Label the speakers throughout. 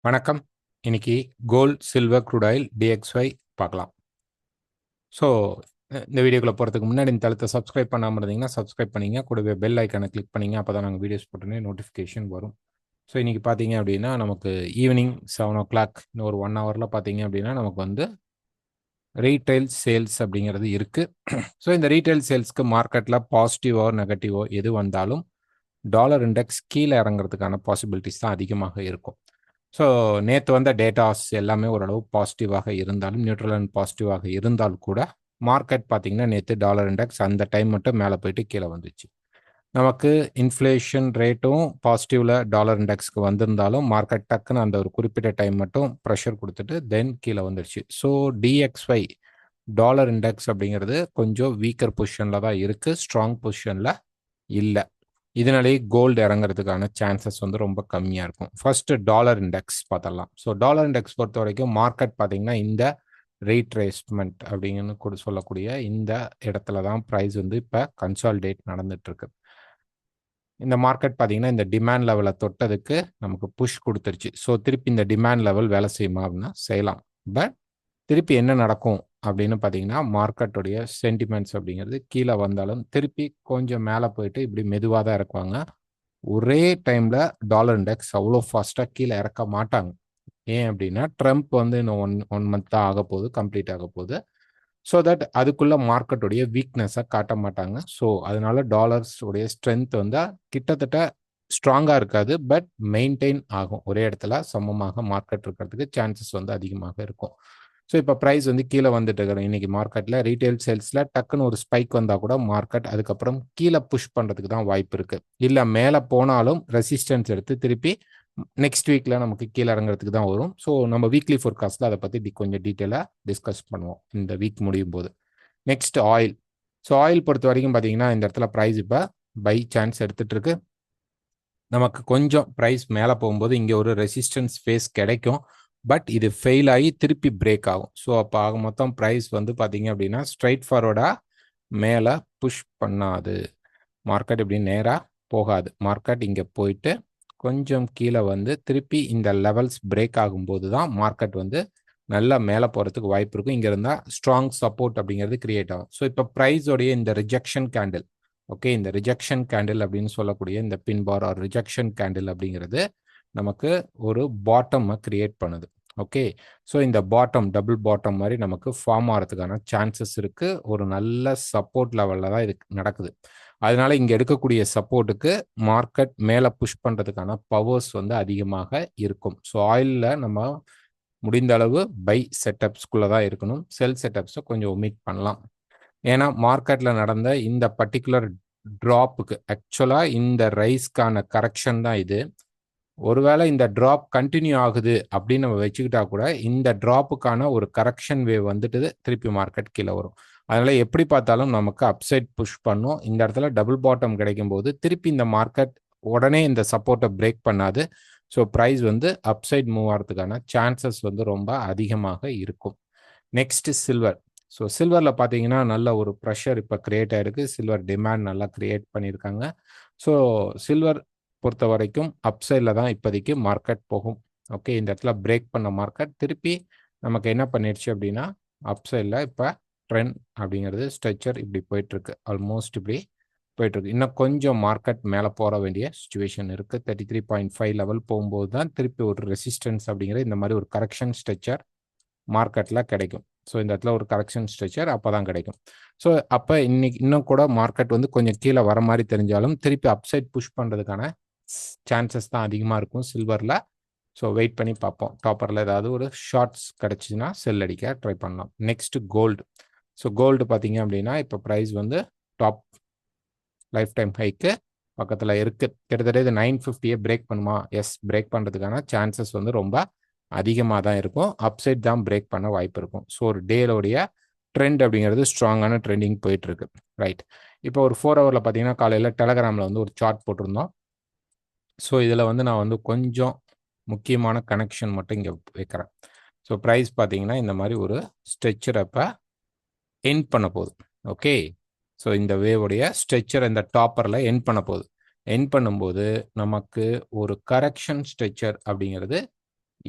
Speaker 1: வணக்கம். இன்னைக்கு gold, silver, crude oil, DXY பார்க்கலாம். ஸோ இந்த வீடியோக்குள்ள போகிறதுக்கு முன்னாடி இந்த தளத்தை சப்ஸ்கிரைப் பண்ணாமல் இருந்தீங்கன்னா சப்ஸ்கிரைப் பண்ணிங்க. கூடவே பெல் ஐக்கானை கிளிக் பண்ணிங்க. அப்போ தான் நாங்கள் வீடியோஸ் போட்டோன்னே நோட்டிஃபிகேஷன் வரும். ஸோ இன்றைக்கி பார்த்தீங்க அப்படின்னா நமக்கு ஈவினிங் 7 o'clock இன்னும் ஒரு 1 hourல பார்த்தீங்க அப்படின்னா நமக்கு வந்து ரீட்டைல் சேல்ஸ் அப்படிங்கிறது இருக்குது. ஸோ இந்த ரீட்டைல் சேல்ஸ்க்கு மார்க்கெட்டில் பாசிட்டிவோ நெகட்டிவோ எது வந்தாலும் டாலர் இண்டெக்ஸ் கீழே இறங்குறதுக்கான பாசிபிலிட்டிஸ் தான் அதிகமாக இருக்கும். ஸோ நேற்று வந்த டேட்டாஸ் எல்லாமே ஓரளவு பாசிட்டிவாக இருந்தாலும் நியூட்ரல் அண்ட் பாசிட்டிவாக இருந்தாலும் கூட மார்க்கெட் பார்த்தீங்கன்னா நேற்று டாலர் இண்டெக்ஸ் அந்த டைம் மட்டும் மேலே போயிட்டு கீழே வந்துச்சு. நமக்கு இன்ஃப்ளேஷன் ரேட்டும் பாசிட்டிவில் டாலர் இண்டெக்ஸ்க்கு வந்திருந்தாலும் மார்க்கெட் டக்குன்னு அந்த ஒரு குறிப்பிட்ட டைம் மட்டும் ப்ரெஷர் கொடுத்துட்டு தென் கீழே வந்துடுச்சு. ஸோ DXY டாலர் இண்டெக்ஸ் அப்படிங்கிறது கொஞ்சம் வீக்கர் பொசிஷனில் தான் இருக்குது, ஸ்ட்ராங் பொசிஷனில் இல்லை. இதனாலேயே கோல்டு இறங்குறதுக்கான சான்சஸ் வந்து ரொம்ப கம்மியாக இருக்கும். ஃபர்ஸ்ட் டாலர் இண்டெக்ஸ் பார்த்தலாம். ஸோ டாலர் இண்டெக்ஸ் பொறுத்த வரைக்கும் மார்க்கெட் பார்த்தீங்கன்னா இந்த ரீட்ரேஸ்மெண்ட் அப்படிங்கன்னு கூட சொல்லக்கூடிய இந்த இடத்துல தான் ப்ரைஸ் வந்து இப்போ கன்சால்டேட் நடந்துட்டு இருக்கு. இந்த மார்க்கெட் பார்த்தீங்கன்னா இந்த டிமாண்ட் லெவலை தொட்டதுக்கு நமக்கு புஷ் கொடுத்துருச்சு. ஸோ திருப்பி இந்த டிமாண்ட் லெவல் வேலை செய்யுமா அப்படின்னா செய்யலாம். பட் திருப்பி என்ன நடக்கும் அப்படின்னு பார்த்தீங்கன்னா மார்க்கெட்டுடைய சென்டிமெண்ட்ஸ் அப்படிங்கிறது கீழே வந்தாலும் திருப்பி கொஞ்சம் மேலே போயிட்டு இப்படி மெதுவாக தான் இறக்குவாங்க. ஒரே டைமில் டாலர் இண்டெக்ஸ் அவ்வளோ ஃபாஸ்ட்டாக கீழே இறக்க மாட்டாங்க. ஏன் அப்படின்னா ட்ரம்ப் வந்து இன்னும் ஒன் மந்த் தான் ஆக போகுது, கம்ப்ளீட் ஆக போகுது. ஸோ தட் அதுக்குள்ள மார்க்கெட்டுடைய வீக்னஸை காட்ட மாட்டாங்க. ஸோ அதனால டாலர்ஸ் உடைய ஸ்ட்ரென்த் வந்து கிட்டத்தட்ட ஸ்ட்ராங்காக இருக்காது, பட் மெயின்டைன் ஆகும். ஒரே இடத்துல சமமாக மார்க்கெட் இருக்கிறதுக்கு சான்சஸ் வந்து அதிகமாக இருக்கும். ஸோ இப்போ ப்ரைஸ் வந்து கீழே வந்துட்டு இருக்கிறோம். இன்னைக்கு மார்க்கெட்டில் ரீட்டைல் சேல்ஸில் டக்குன்னு ஒரு ஸ்பைக் வந்தால் கூட மார்க்கெட் அதுக்கப்புறம் கீழே புஷ் பண்ணுறதுக்கு தான் வாய்ப்பு இருக்குது. இல்லை மேலே போனாலும் ரெசிஸ்டன்ஸ் எடுத்து திருப்பி நெக்ஸ்ட் வீக்கில் நமக்கு கீழே இறங்குறதுக்கு தான் வரும். ஸோ நம்ம வீக்லி ஃபோர்காஸ்ட்டில் அதை பற்றி கொஞ்சம் டீட்டெயிலாக டிஸ்கஸ் பண்ணுவோம் இந்த வீக் முடியும் போது. Next oil. ஸோ ஆயில் பொறுத்த வரைக்கும் பார்த்தீங்கன்னா இந்த இடத்துல ப்ரைஸ் இப்போ பை சான்ஸ் எடுத்துகிட்டு இருக்கு. நமக்கு கொஞ்சம் ப்ரைஸ் மேலே போகும்போது இங்கே ஒரு ரெசிஸ்டன்ஸ் ஃபேஸ் கிடைக்கும். பட் இது ஃபெயில் ஆகி திருப்பி பிரேக் ஆகும். ஸோ அப்போ ஆக மொத்தம் ப்ரைஸ் வந்து பார்த்தீங்க அப்படின்னா ஸ்ட்ரைட் ஃபார்வர்டாக மேலே புஷ் பண்ணாது. மார்க்கெட் இப்படி நேராக போகாது. மார்க்கெட் இங்கே போயிட்டு கொஞ்சம் கீழே வந்து திருப்பி இந்த லெவல்ஸ் பிரேக் ஆகும்போது தான் மார்க்கெட் வந்து நல்லா மேலே போகிறதுக்கு வாய்ப்பு இருக்கும். இங்கே இருந்தால் ஸ்ட்ராங் சப்போர்ட் அப்படிங்கிறது கிரியேட் ஆகும். ஸோ இப்போ ப்ரைஸோடைய இந்த ரிஜெக்ஷன் கேண்டில், ஓகே, இந்த ரிஜெக்ஷன் கேண்டில் அப்படின்னு சொல்லக்கூடிய இந்த பின் பார் ஆர் ரிஜெக்ஷன் கேண்டில் அப்படிங்கிறது நமக்கு ஒரு பாட்டமை கிரியேட் பண்ணுது. ஓகே, ஸோ இந்த பாட்டம் டபுள் பாட்டம் மாதிரி நமக்கு ஃபார்ம் ஆகிறதுக்கான சான்சஸ் இருக்குது. ஒரு நல்ல சப்போர்ட் லெவலில் தான் இது நடக்குது. அதனால இங்கே எடுக்கக்கூடிய சப்போர்ட்டுக்கு மார்க்கெட் மேலே புஷ் பண்ணுறதுக்கான பவர்ஸ் வந்து அதிகமாக இருக்கும். ஸோ ஆயிலில் நம்ம முடிந்த அளவு பை செட்டப்ஸ்குள்ளே தான் இருக்கணும். செல் செட்டப்ஸை கொஞ்சம் ஒமிட் பண்ணலாம். ஏன்னா மார்க்கெட்டில் நடந்த இந்த பர்டிகுலர் ட்ராப்புக்கு ஆக்சுவலாக இந்த ரைஸ்க்கான கரெக்ஷன் தான் இது. ஒருவேளை இந்த ட்ராப் கண்டினியூ ஆகுது அப்படின்னு நம்ம வச்சுக்கிட்டா கூட இந்த ட்ராப்புக்கான ஒரு கரெக்ஷன் வேவ் வந்துட்டு திருப்பி மார்க்கெட் கீழே வரும். அதனால எப்படி பார்த்தாலும் நமக்கு அப்சைட் புஷ் பண்ணும். இந்த இடத்துல டபுள் பாட்டம் கிடைக்கும் போது திருப்பி இந்த மார்க்கெட் உடனே இந்த சப்போர்ட்டை பிரேக் பண்ணாது. ஸோ ப்ரைஸ் வந்து அப்சைட் மூவ் ஆகிறதுக்கான சான்சஸ் வந்து ரொம்ப அதிகமாக இருக்கும். Next silver. ஸோ சில்வரில் பார்த்தீங்கன்னா நல்ல ஒரு ப்ரெஷர் இப்போ கிரியேட் ஆகிருக்கு. சில்வர் டிமாண்ட் நல்லா கிரியேட் பண்ணியிருக்காங்க. ஸோ சில்வர் பொறுத்த வரைக்கும் அப்சைடில் தான் இப்போதைக்கு மார்க்கெட் போகும். ஓகே, இந்த இடத்துல பிரேக் பண்ண மார்க்கெட் திருப்பி நமக்கு என்ன பண்ணிடுச்சு அப்படின்னா அப்சைடில் இப்போ ட்ரெண்ட் அப்படிங்கிறது ஸ்ட்ரெச்சர் இப்படி போயிட்டுருக்கு. ஆல்மோஸ்ட் இப்படி போயிட்டுருக்கு. இன்னும் கொஞ்சம் மார்க்கெட் மேலே போக வேண்டிய சுச்சுவேஷன் இருக்குது. 33.5 லெவல் போகும்போது தான் திருப்பி ஒரு ரெசிஸ்டன்ஸ் அப்படிங்கிறது இந்த மாதிரி ஒரு கரெக்ஷன் ஸ்ட்ரெச்சர் மார்க்கெட்டில் கிடைக்கும். ஸோ இந்த இடத்துல ஒரு கரெக்ஷன் ஸ்ட்ரெச்சர் அப்போ தான் கிடைக்கும். ஸோ அப்போ இன்னைக்கு இன்னும் கூட மார்க்கெட் வந்து கொஞ்சம் கீழே வர மாதிரி தெரிஞ்சாலும் திருப்பி அப்சைட் புஷ் பண்ணுறதுக்கான சான்சஸ் தான் அதிகமாக இருக்கும் சில்வரில். ஸோ வெயிட் பண்ணி பார்ப்போம். டாப்பரில் ஏதாவது ஒரு ஷார்ட்ஸ் கிடச்சின்னா செல் அடிக்க ட்ரை பண்ணலாம். Next gold. ஸோ கோல்டு பார்த்தீங்க அப்படின்னா இப்போ ப்ரைஸ் வந்து டாப் லைஃப் டைம் ஹைக்கு பக்கத்தில் இருக்குது. கிட்டத்தட்ட இது 950 பிரேக் பண்ணுமா? எஸ், பிரேக் பண்ணுறதுக்கான சான்சஸ் வந்து ரொம்ப அதிகமாக தான் இருக்கும். அப்சைட் தான் பிரேக் பண்ண வாய்ப்பு இருக்கும். ஸோ ஒரு டேலோடைய ட்ரெண்ட் அப்படிங்கிறது ஸ்ட்ராங்கான ட்ரெண்டிங் போயிட்டுருக்கு. ரைட், இப்போ ஒரு 4 ஹவரில் பார்த்தீங்கன்னா காலையில் டெலகிராமில் வந்து ஒரு சார்ட் போட்டிருந்தோம். ஸோ இதில் வந்து நான் வந்து கொஞ்சம் முக்கியமான கனெக்ஷன் மட்டும் இங்கே வைக்கிறேன். ஸோ ப்ரைஸ் பார்த்தீங்கன்னா இந்த மாதிரி ஒரு ஸ்ட்ரெச்சர் அப்போ எண்ட் பண்ண போகுது. ஓகே, ஸோ இந்த வேவுடைய ஸ்ட்ரெச்சர் இந்த டாப்பரில் எண்ட் பண்ண போகுது. எண்ட் பண்ணும்போது நமக்கு ஒரு கரெக்ஷன் ஸ்ட்ரெச்சர் அப்படிங்கிறது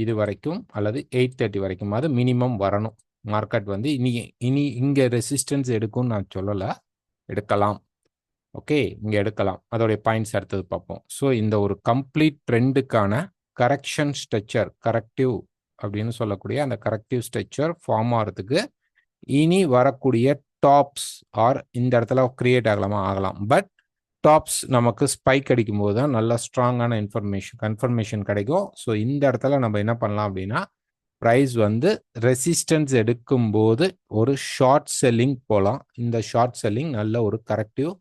Speaker 1: இது வரைக்கும் அல்லது 8:30 வரைக்கும் அது மினிமம் வரணும். மார்க்கெட் வந்து இனி இங்கே ரெசிஸ்டன்ஸ் எடுக்கும்னு நான் சொல்லலை, எடுக்கலாம். ஓகே, இங்கே எடுக்கலாம். அதோடைய பாயிண்ட்ஸ் அடுத்தது பார்ப்போம். ஸோ இந்த ஒரு கம்ப்ளீட் ட்ரெண்டுக்கான கரெக்ஷன் ஸ்ட்ரக்சர், கரெக்டிவ் அப்படின்னு சொல்லக்கூடிய அந்த கரெக்டிவ் ஸ்ட்ரக்சர் ஃபார்ம் ஆகிறதுக்கு இனி வரக்கூடிய டாப்ஸ் ஆர் இந்த இடத்துல கிரியேட் ஆகலாமா, ஆகலாம். பட் டாப்ஸ் நமக்கு ஸ்பைக் அடிக்கும் போது தான் நல்ல ஸ்ட்ராங்கான கன்ஃபர்மேஷன் கிடைக்கும். ஸோ இந்த இடத்துல நம்ம என்ன பண்ணலாம் அப்படின்னா, ப்ரைஸ் வந்து ரெசிஸ்டன்ஸ் எடுக்கும்போது ஒரு ஷார்ட் செல்லிங் போகலாம். இந்த ஷார்ட் செல்லிங் நல்ல ஒரு கரெக்டிவ்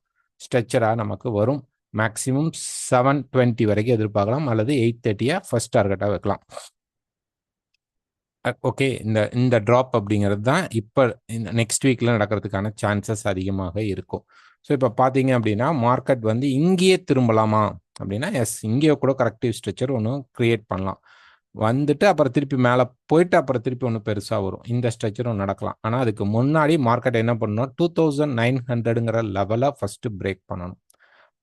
Speaker 1: ஸ்ட்ரக்சராக நமக்கு வரும். மேக்ஸிமம் 720 வரைக்கும் எதிர்பார்க்கலாம், அல்லது 830 ஃபர்ஸ்ட் டார்கெட்டாக வைக்கலாம். ஓகே, இந்த ட்ராப் அப்படிங்கிறது தான் இப்போ இந்த நெக்ஸ்ட் வீக்கில் நடக்கிறதுக்கான சான்சஸ் அதிகமாக இருக்கும். ஸோ இப்போ பார்த்தீங்க அப்படின்னா மார்க்கெட் வந்து இங்கேயே திரும்பலாமா அப்படின்னா, எஸ், இங்கேயே கூட கரெக்டிவ் ஸ்ட்ரக்சர் ஒன்று கிரியேட் பண்ணலாம். வந்துட்டு அப்புறம் திருப்பி மேலே போயிட்டு அப்புறம் திருப்பி ஒன்று பெருசாக வரும். இந்த ஸ்ட்ரக்சரும் நடக்கலாம். ஆனால் அதுக்கு முன்னாடி மார்க்கெட் என்ன பண்ணணும், 2900ங்கிற லெவலை ஃபஸ்ட்டு பிரேக் பண்ணணும்.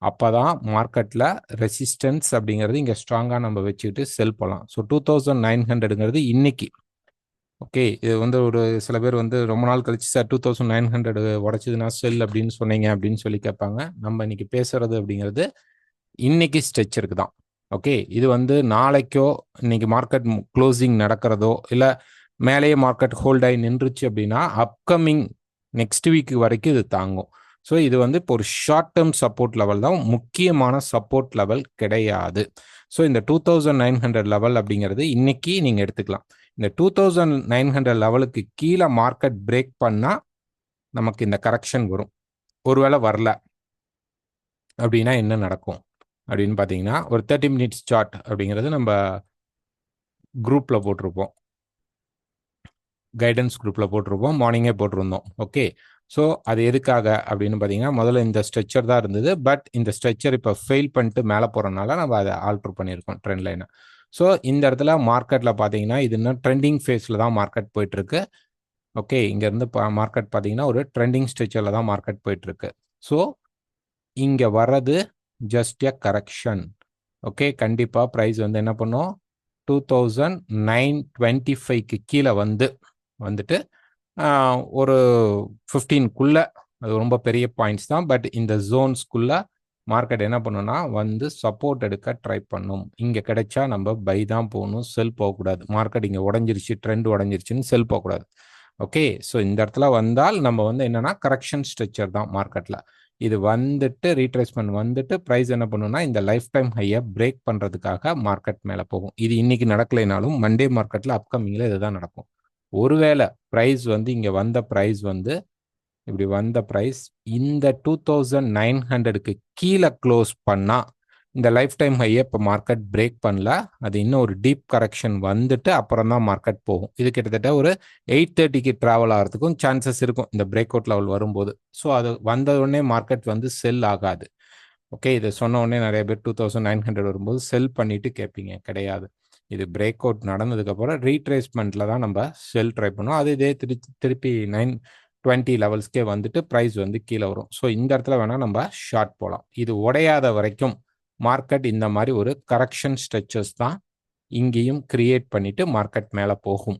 Speaker 1: அப்போ தான் மார்க்கெட்டில் ரெசிஸ்டன்ஸ் அப்படிங்கிறது இங்கே ஸ்ட்ராங்காக நம்ம வச்சுக்கிட்டு செல் போகலாம். ஸோ 2900ங்கிறது இன்னைக்கு. ஓகே, இது வந்து ஒரு சில பேர் வந்து ரொம்ப நாள் கழிச்சு சார் 2900 உடச்சதுன்னா செல் அப்படின்னு சொன்னீங்க அப்படின்னு சொல்லி கேட்பாங்க. நம்ம இன்னைக்கு பேசுறது அப்படிங்கிறது இன்னைக்கு ஸ்ட்ரக்சருக்கு தான். ஓகே, இது வந்து நாளைக்கோ இன்னைக்கு மார்க்கெட் க்ளோசிங் நடக்கிறதோ இல்லை மேலேயே மார்க்கெட் ஹோல்ட் ஆகி நின்றுச்சு அப்படின்னா அப்கமிங் நெக்ஸ்ட் வீக் வரைக்கும் இது தாங்கும். ஸோ இது வந்து இப்போ ஒரு ஷார்ட் டேர்ம் சப்போர்ட் லெவல் தான், முக்கியமான சப்போர்ட் லெவல் கிடையாது. ஸோ இந்த 2900 லெவல் அப்படிங்கிறது இன்னைக்கு நீங்கள் எடுத்துக்கலாம். இந்த 2900 லெவலுக்கு கீழே மார்க்கெட் பிரேக் பண்ணால் நமக்கு இந்த கரெக்ஷன் வரும். ஒருவேளை வரல அப்படின்னா என்ன நடக்கும் அப்படின்னு பார்த்தீங்கன்னா, ஒரு 30 மினிட்ஸ் சார்ட் அப்படிங்கிறது நம்ம குரூப்பில் போட்டிருப்போம், கைடன்ஸ் குரூப்பில் போட்டிருப்போம், மார்னிங்கே போட்டிருந்தோம். ஓகே, ஸோ அது எதுக்காக அப்படின்னு பார்த்தீங்கன்னா, முதல்ல இந்த ஸ்ட்ரக்சர் தான் இருந்தது. பட் இந்த ஸ்ட்ரக்சர் இப்போ ஃபெயில் பண்ணிட்டு மேலே போகிறனால நம்ம அதை ஆல்ட்ரு பண்ணியிருக்கோம் ட்ரெண்ட் லைனை. ஸோ இந்த இடத்துல மார்க்கெட்டில் பார்த்தீங்கன்னா இது இன்னும் ட்ரெண்டிங் ஃபேஸில் தான் மார்க்கெட் போயிட்டுருக்கு. ஓகே, இங்கேருந்து மார்க்கெட் பார்த்தீங்கன்னா ஒரு ட்ரெண்டிங் ஸ்ட்ரக்சரில் தான் மார்க்கெட் போயிட்டுருக்கு. ஸோ இங்கே வர்றது ஜஸ்ட் எ கரெக்ஷன். ஓகே, கண்டிப்பாக ப்ரைஸ் வந்து என்ன பண்ணும், 2925க்கு கீழே வந்துட்டு ஒரு 15க்குள்ளே, அது ரொம்ப பெரிய பாயிண்ட்ஸ் தான். பட் இந்த ஜோன்ஸ்குள்ளே மார்க்கெட் என்ன பண்ணுன்னா வந்து சப்போர்ட் எடுக்க ட்ரை பண்ணும். இங்கே கிடைச்சா நம்ம பை தான் போகணும், செல் போகக்கூடாது. மார்க்கெட் இங்கே உடஞ்சிருச்சு, ட்ரெண்ட் உடஞ்சிருச்சுன்னு செல் போகக்கூடாது. ஓகே, ஸோ இந்த இடத்துல வந்தால் நம்ம வந்து என்னன்னா கரெக்ஷன் ஸ்ட்ரக்சர் தான் மார்க்கெட்டில். இது வந்துட்டு ரீட்ரேஸ்மெண்ட் வந்துட்டு ப்ரைஸ் என்ன பண்ணுன்னா இந்த லைஃப் டைம் ஹையை பிரேக் பண்ணுறதுக்காக மார்க்கெட் மேலே போகும். இது இன்னைக்கு நடக்கலைனாலும் மண்டே மார்க்கெட்டில் அப்கமிங்கில் இதுதான் நடக்கும். ஒருவேளை ப்ரைஸ் வந்து இங்கே வந்த ப்ரைஸ் வந்து இப்படி வந்த ப்ரைஸ் இந்த 2900க்கு கீழே க்ளோஸ் பண்ணால் இந்த லைஃப் டைம் ஹையை இப்போ மார்க்கெட் பிரேக் பண்ணல, அது இன்னும் ஒரு டீப் கரெக்ஷன் வந்துட்டு அப்புறம் தான் மார்க்கெட் போகும். இது கிட்டத்தட்ட ஒரு 830க்கு ட்ராவல் ஆகிறதுக்கும் சான்சஸ் இருக்கும் இந்த பிரேக் அவுட் லெவல் வரும்போது. ஸோ அது வந்த உடனே மார்க்கெட் வந்து செல் ஆகாது. ஓகே, இதை சொன்ன உடனே நிறைய பேர் 2900 வரும்போது செல் பண்ணிட்டு கேட்பீங்க. கிடையாது, இது பிரேக் அவுட் நடந்ததுக்கப்புறம் ரீட்ரேஸ்மெண்ட்டில் தான் நம்ம செல் ட்ரை பண்ணுவோம். அது இதே திருப்பி 920 லெவல்ஸ்க்கே வந்துட்டு ப்ரைஸ் வந்து கீழே வரும். ஸோ இந்த இடத்துல வேணால் நம்ம ஷார்ட் போகலாம். இது உடையாத வரைக்கும் மார்க்கெட் இந்த மாதிரி ஒரு கரெக்ஷன் ஸ்ட்ரக்சர்ஸ் தான் இங்கேயும் கிரியேட் பண்ணிட்டு மார்க்கெட் மேலே போகும்.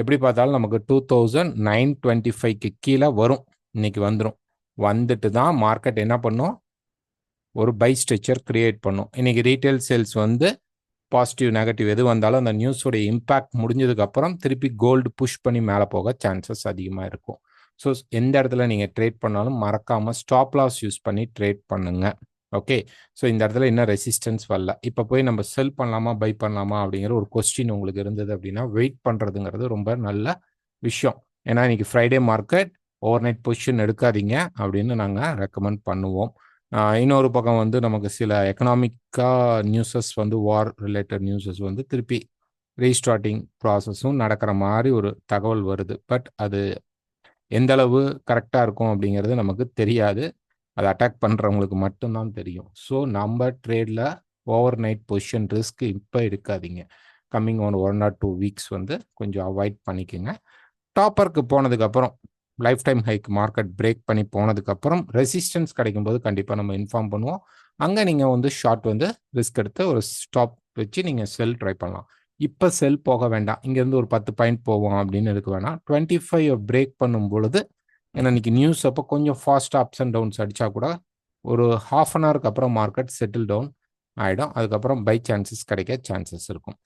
Speaker 1: எப்படி பார்த்தாலும் நமக்கு 2925க்கு கீழே வரும், இன்னைக்கு வந்துடும். வந்துட்டு தான் மார்க்கெட் என்ன பண்ணும், ஒரு பை ஸ்ட்ரக்சர் கிரியேட் பண்ணும். இன்னைக்கு ரீட்டைல் சேல்ஸ் வந்து பாசிட்டிவ் நெகட்டிவ் எது வந்தாலும் அந்த நியூஸோடைய இம்பேக்ட் முடிஞ்சதுக்கப்புறம் திருப்பி கோல்டு புஷ் பண்ணி மேலே போக சான்சஸ் அதிகமாக இருக்கும். ஸோ எந்த இடத்துல நீங்கள் ட்ரேட் பண்ணாலும் மறக்காமல் ஸ்டாப் லாஸ் யூஸ் பண்ணி ட்ரேட் பண்ணுங்க. ஓகே, ஸோ இந்த இடத்துல என்ன ரெசிஸ்டன்ஸ் வரல, இப்போ போய் நம்ம செல் பண்ணலாமா பை பண்ணலாமா அப்படிங்கிற ஒரு கொஸ்டின் உங்களுக்கு இருந்தது அப்படின்னா வெயிட் பண்ணுறதுங்கிறது ரொம்ப நல்ல விஷயம். ஏன்னா இன்னைக்கு Friday market, over night position எடுக்காதீங்க அப்படின்னு நாங்கள் ரெக்கமெண்ட் பண்ணுவோம். இன்னொரு பக்கம் வந்து நமக்கு சில எக்கனாமிக்காக நியூஸஸ் வந்து வார் ரிலேட்டட் நியூஸஸ் வந்து திருப்பி ரீஸ்டார்டிங் ப்ராசஸும் நடக்கிற மாதிரி ஒரு தகவல் வருது. பட் அது எந்த அளவு கரெக்டாக இருக்கும் அப்படிங்கிறது நமக்கு தெரியாது, அதை அட்டாக் பண்ணுறவங்களுக்கு மட்டும்தான் தெரியும். ஸோ நம்ம ட்ரேடில் ஓவர் நைட் பொசிஷன் ரிஸ்க் இப்போ எடுக்காதீங்க. கம்மிங் 1 or 2 வீக்ஸ் வந்து கொஞ்சம் அவாய்ட் பண்ணிக்கோங்க. டாப்பருக்கு போனதுக்கப்புறம் life time hike market break பண்ணி போனதுக்கப்புறம் ரெசிஸ்டன்ஸ் கிடைக்கும்போது கண்டிப்பாக நம்ம இன்ஃபார்ம் பண்ணுவோம். அங்கே நீங்கள் வந்து ஷார்ட் வந்து ரிஸ்க் எடுத்து ஒரு ஸ்டாப் வச்சு நீங்கள் செல் ட்ரை பண்ணலாம். இப்போ செல் போக வேண்டாம், இங்கேருந்து ஒரு 10 பாயிண்ட் போவோம் அப்படின்னு இருக்க வேணாம். 25 பிரேக் பண்ணும் பொழுது, ஏன்னா இன்னைக்கு நியூஸ் அப்போ கொஞ்சம் ஃபாஸ்ட்டாக அப்ஸ் அண்ட் டவுன்ஸ் அடித்தா கூட ஒரு ஹாஃப் அன் ஹவருக்கு அப்புறம் மார்க்கெட் செட்டில் டவுன் ஆகிடும். அதுக்கப்புறம் பை சான்சஸ் கிடைக்க சான்சஸ் இருக்கும்.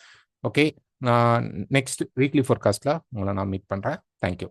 Speaker 1: ஓகே, நான் நெக்ஸ்ட் வீக்லி ஃபோர்காஸ்ட்டில் உங்களை நான் மீட் பண்ணுறேன். தேங்க்யூ.